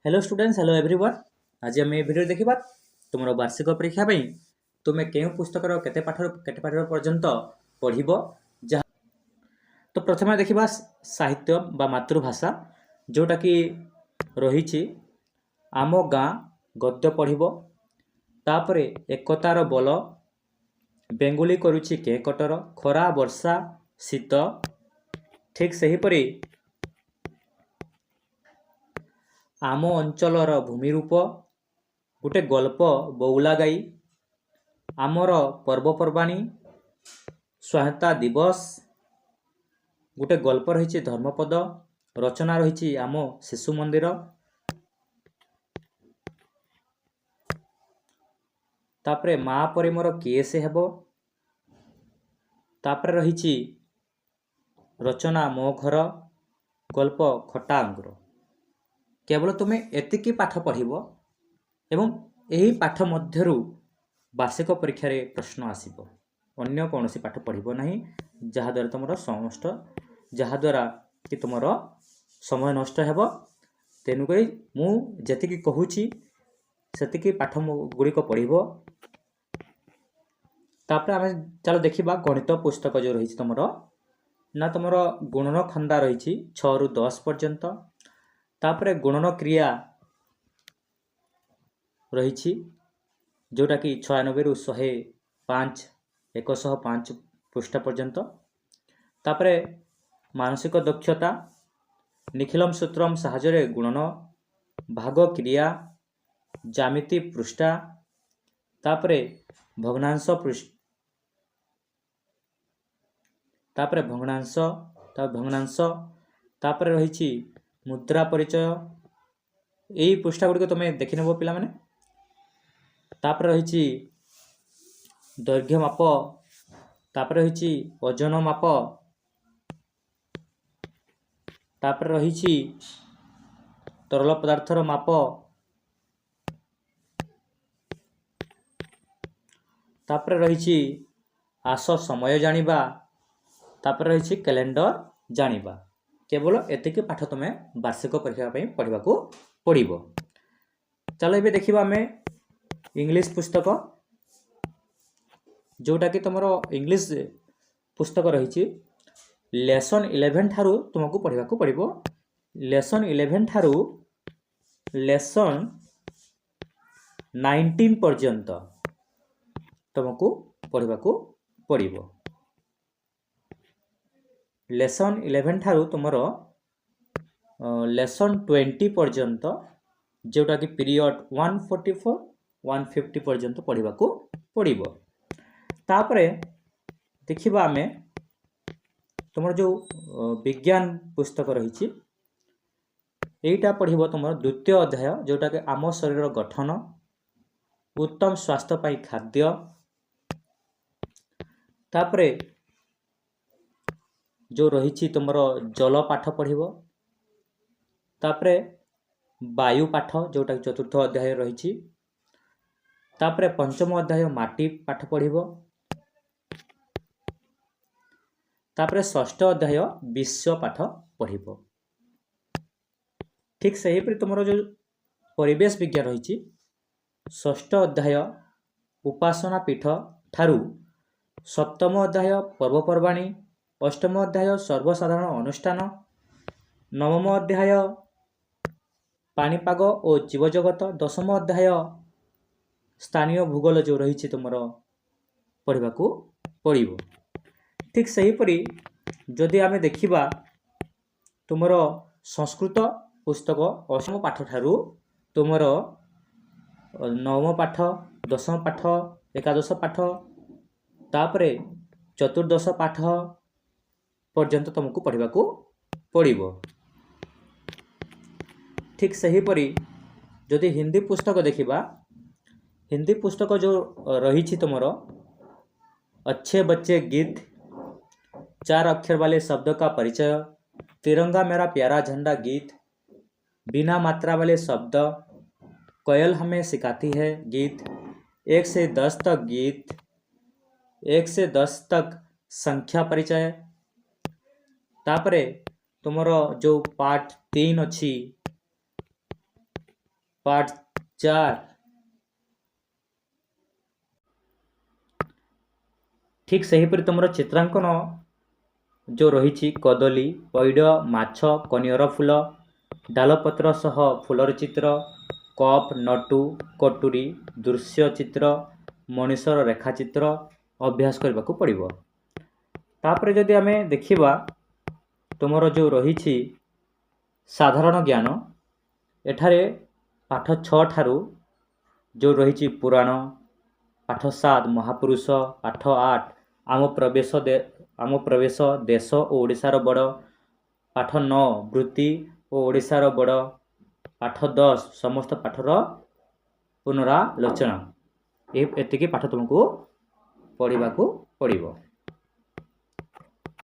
Hello students, hello everyone. आज आम ए video देखा तुम वार्षिक परीक्षा तुम्हें क्यों पुस्तकर केते पाठ पर्यंत पढ़ जहाँ तो प्रथम देखा साहित्य बा मातृभाषा जोटा कि रही आम गाँ गद्य पढ़ तापर एकतार बल बेंगुली करुछि केकटर खरा वर्षा शीत ठीक सेहीपरि आम अंचलर भूमिरूप गोटे गल्प बौला गाई आमर पर्वपर्वाणी स्वाधीनता दिवस गोटे गल्प रही धर्मपद रचना रही आम शिशु मंदिर तापरे माँ परे मोर किए से हेबो तापरे रही रचना मो घर गल्प खटा अंगुर केवल तुम्हें एतिकी पाठ पढ़िब एवं यही पाठ मध्यरु वार्षिक परीक्षा रे प्रश्न आसीबो अन्य कौनसी पाठ पढ़िब नहीं जहाद्वारा तुम समस्त जहाद्वारा कि तुम समय नष्ट हेब। तेणुक मु जेतिकी कहूची सेतिकी पाठ गुड़िक पढ़िब। तापर आम चलो देखा गणित पुस्तक जो रही तुम ना तुम गुणन खंदा रही 6 ରୁ 10 पर्यंत तापरे गुणन क्रिया रही जोटा कि 96 ରୁ 105 105 पृष्ठ पर्यंत तापरे मानसिक दक्षता निखिलम सूत्रम साहाय्य गुणन भाग क्रिया ज्यामिति पृष्ठा तापरे भग्नांश पृष्ठ तापरे भग्नांश तापरे रही मुद्रा परिचय यही पृष्ठा गुड़िक तुम देखी नेब पिला माने। तापर रही दैर्घ्य माप तापर रही ओजन माप तापर रही तरल पदार्थर माप तापर रही आस समय जानिबा तापर रही कैलेंडर जानिबा केवल एतिकी पाठ तुम्हें वार्षिक परीक्षा पढ़ा पड़ो। चलो ये देखा आम इंग्लिश पुस्तक जोटा कि तुम इंग्लिश पुस्तक रही लेसन 11 ठारू तुमको पढ़ा पड़ो। लेसन 11 ठारू लेसन 19 पर्यंत तुमको पढ़ा पड़ो। लेसन 11 ठारू तुमर लेसन 20 पर्यंत जोटा कि पीरियड 144 150 पर्यंत पढ़ा पड़ो। तापरे देखिबा आमे तुमर जो विज्ञान पुस्तक रही एटा पढ़िबो तुमर द्वितीय अध्याय जोटा कि आम शरीर गठन उत्तम स्वास्थ्य पाई खाद्य तापरे जो रही तुमर जल पाठ पढ़िबो तापरे वायु पाठ जोटा कि चतुर्थ अध्याय रही तापरे पंचम अध्याय माटी पाठ पढ़िबो तापरे षष्ठ अध्याय विश्व पाठ पढ़िबो। ठीक सही पर तुमर जो परिवेश विज्ञान रही षष्ठ अध्याय उपासना पीठ ठारू सप्तम अध्याय पर्वपर्वाणी अष्टम अध्याय सर्वसाधारण अनुष्ठान नवम अध्याय पाणीपाग और जीवजगत दशम अध्याय स्थानीय भूगोल जो रही तुमर पढ़ा पड़ो। ठीक सहीपरि जदि आमे देखिबा तुमर संस्कृत पुस्तक अष्टम पाठ ठारू तुमर नवम पाठ दशम पाठ एकादश पाठ तापरे चतुर्दश पाठ पर्यंत तुमको पढ़ा पड़ो। ठीक सहीपरि जदि हिंदी पुस्तक देखिबा हिंदी पुस्तक जो रही तुमर अच्छे बच्चे गीत 4 अक्षर वाले शब्द का परिचय तिरंगा मेरा प्यारा झंडा गीत बिना मात्रा वाले शब्द कोयल हमें सिखाती है गीत 1 से 10 तक गीत 1 से 10 तक संख्या परिचय तापरे तुमर जो पार्ट 3 अच्छी पाठ 4। ठीक सेहीपरि तुम चित्रांकन जो रही कदली, पैड, माछ, कनियर फूल, डालपत्र सह फूलर चित्र, कप, नटू, कटुरी, दृश्य चित्र, मनीषर रेखाचित्र अभ्यास करने को पड़िबो। तापरे जदि आमे देखिबा तुमर जो रही साधारण ज्ञान, एठारे पाठ 6 ठारू जो रही पुराण, पाठ 7 महापुरुष, पाठ 8 आम प्रवेश देश और ओडिशार बड़, पाठ 9 वृत्ति और ओडिशार बड़, पाठ 10 समस्त पाठर पुनरालोचना, एतिकी पाठ तुमको पढ़ा को पड़िबो।